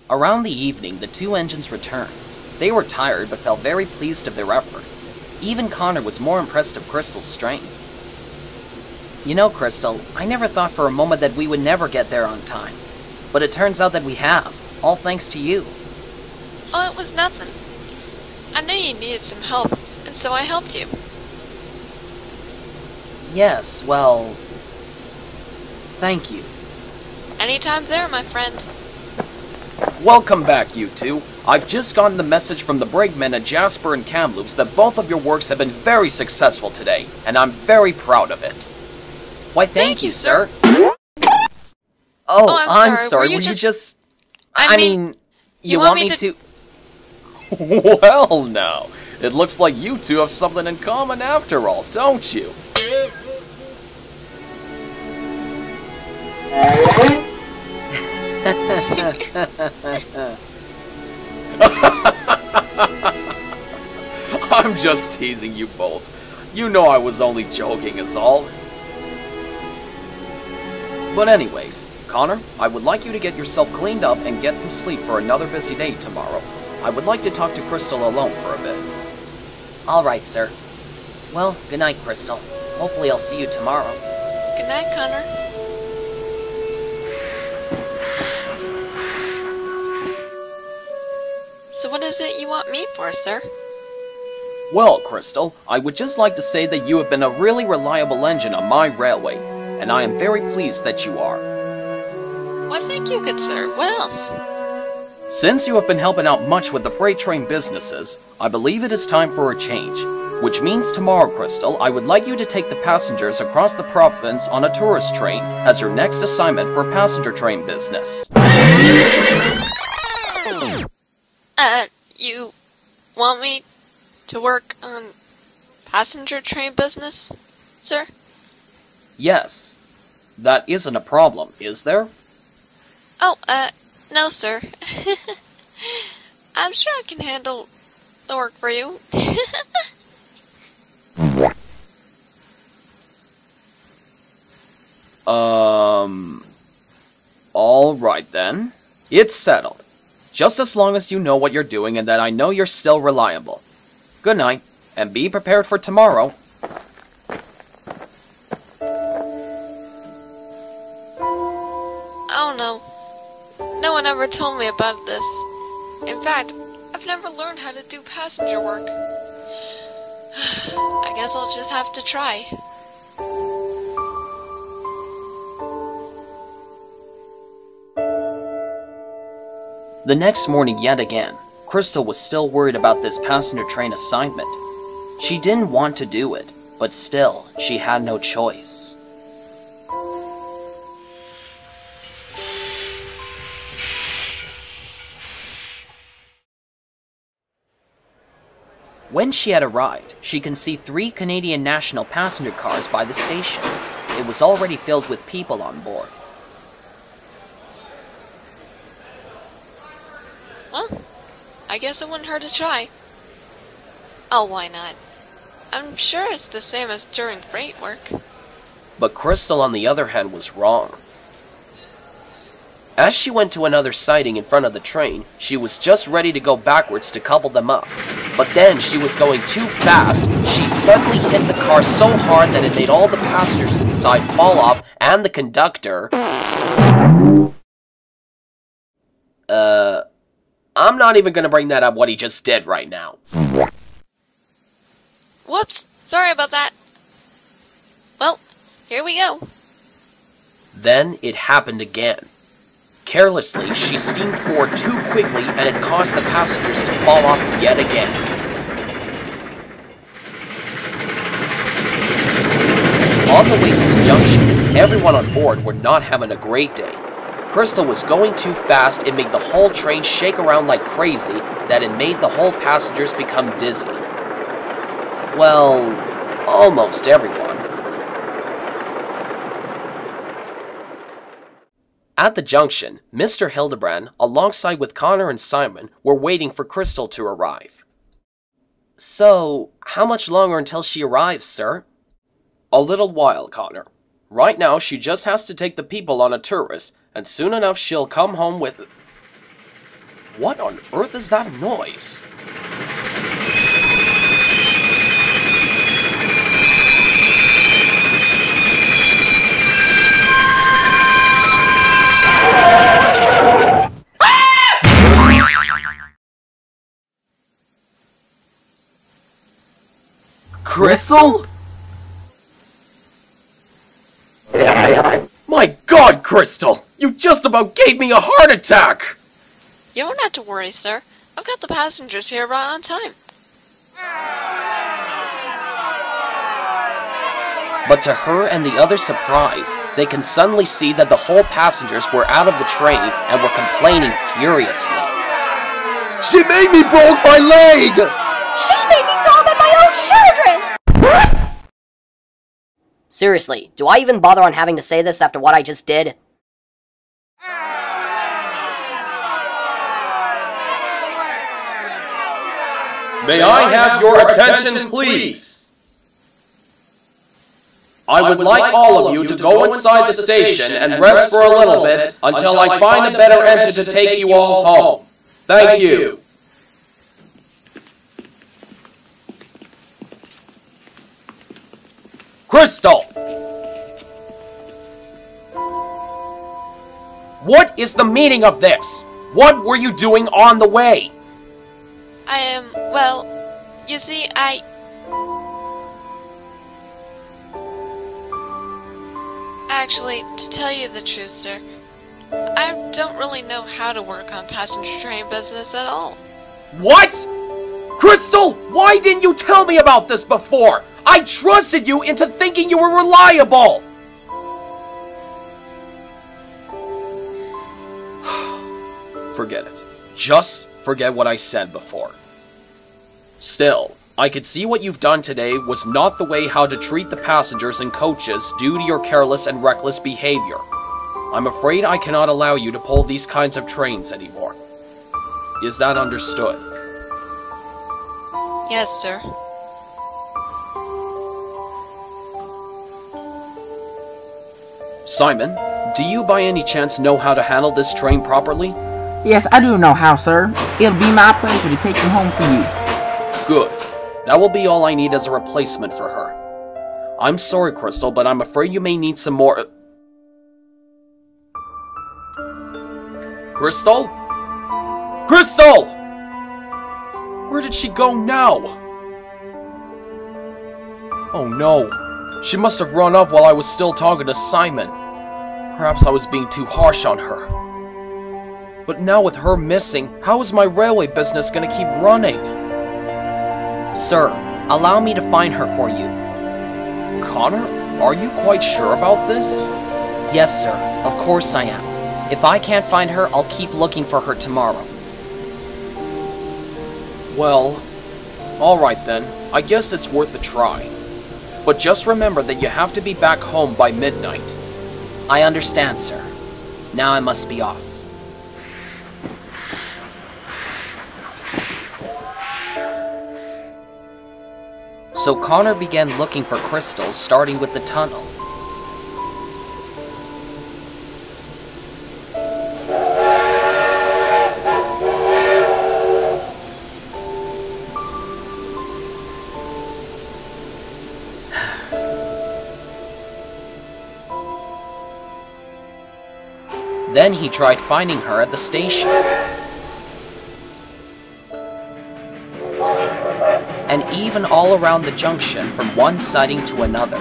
Around the evening, the two engines returned. They were tired, but felt very pleased of their efforts. Even Connor was more impressed of Crystal's strength. You know, Crystal, I never thought for a moment that we would never get there on time. But it turns out that we have, all thanks to you. Oh, it was nothing. I knew you needed some help, and so I helped you. Yes, well... thank you. Anytime there, my friend. Welcome back, you two. I've just gotten the message from the brakemen at Jasper and Kamloops that both of your works have been very successful today, and I'm very proud of it. Why, thank you, sir. Oh, I'm sorry. Were you just... I mean, you want me to... Well, now, it looks like you two have something in common after all, don't you? I'm just teasing you both. You know I was only joking is all. But anyways, Connor, I would like you to get yourself cleaned up and get some sleep for another busy day tomorrow. I would like to talk to Crystal alone for a bit. Alright, sir. Well, good night, Crystal. Hopefully I'll see you tomorrow. Good night, Connor. So what is it you want me for, sir? Well, Crystal, I would just like to say that you have been a really reliable engine on my railway, and I am very pleased that you are. Why, thank you, good sir. What else? Since you have been helping out much with the freight train businesses, I believe it is time for a change. Which means tomorrow, Crystal, I would like you to take the passengers across the province on a tourist train as your next assignment for passenger train business. You want me to work on passenger train business, sir? Yes. That isn't a problem, is there? Oh, no, sir. I'm sure I can handle the work for you. Alright then. It's settled. Just as long as you know what you're doing and that I know you're still reliable. Good night, and be prepared for tomorrow. Oh no. No one ever told me about this. In fact, I've never learned how to do passenger work. I guess I'll just have to try. The next morning yet again, Crystal was still worried about this passenger train assignment. She didn't want to do it, but still, she had no choice. When she had arrived, she can see 3 Canadian National passenger cars by the station. It was already filled with people on board. Well, I guess it wouldn't hurt to try. Oh, why not? I'm sure it's the same as during freight work. But Crystal, on the other hand, was wrong. As she went to another siding in front of the train, she was just ready to go backwards to couple them up. But then she was going too fast. She suddenly hit the car so hard that it made all the passengers inside fall off, and the conductor... I'm not even gonna bring that up what he just did right now. Whoops, sorry about that. Well, here we go. Then it happened again. Carelessly, she steamed forward too quickly and it caused the passengers to fall off yet again. On the way to the junction, everyone on board were not having a great day. Crystal was going too fast, it made the whole train shake around like crazy, that it made the whole passengers become dizzy. Well, almost everyone. At the junction, Mr. Hildebrand, alongside with Connor and Simon, were waiting for Crystal to arrive. So, how much longer until she arrives, sir? A little while, Connor. Right now, she just has to take the people on a tourist, and soon enough she'll come home with... What on earth is that noise? Crystal? My God, Crystal! You just about gave me a heart attack! You don't have to worry, sir. I've got the passengers here right on time. But to her and the other's surprise, they can suddenly see that the whole passengers were out of the train and were complaining furiously. She made me broke my leg! She made me throw up at my own children! Seriously, do I even bother on having to say this after what I just did? May I have your attention, please? I would like all of you to go inside the station and rest for a little bit until I find a better engine to take you all home. Thank you. Crystal! What is the meaning of this? What were you doing on the way? Well, you see, Actually, to tell you the truth, sir, I don't really know how to work on passenger train business at all. What? Crystal, why didn't you tell me about this before? I trusted you into thinking you were reliable! Forget it. Just forget what I said before. Still, I could see what you've done today was not the way how to treat the passengers and coaches due to your careless and reckless behavior. I'm afraid I cannot allow you to pull these kinds of trains anymore. Is that understood? Yes, sir. Simon, do you by any chance know how to handle this train properly? Yes, I do know how, sir. It'll be my pleasure to take them home for you. Good. That will be all I need as a replacement for her. I'm sorry, Crystal, but I'm afraid you may need some more... Crystal? Crystal! Where did she go now? Oh no. She must have run off while I was still talking to Simon. Perhaps I was being too harsh on her. But now with her missing, how is my railway business gonna keep running? Sir, allow me to find her for you. Connor, are you quite sure about this? Yes, sir. Of course I am. If I can't find her, I'll keep looking for her tomorrow. Well, alright then. I guess it's worth a try. But just remember that you have to be back home by midnight. I understand, sir. Now I must be off. So Connor began looking for crystals, starting with the tunnel. Then he tried finding her at the station. And even all around the junction from one siding to another.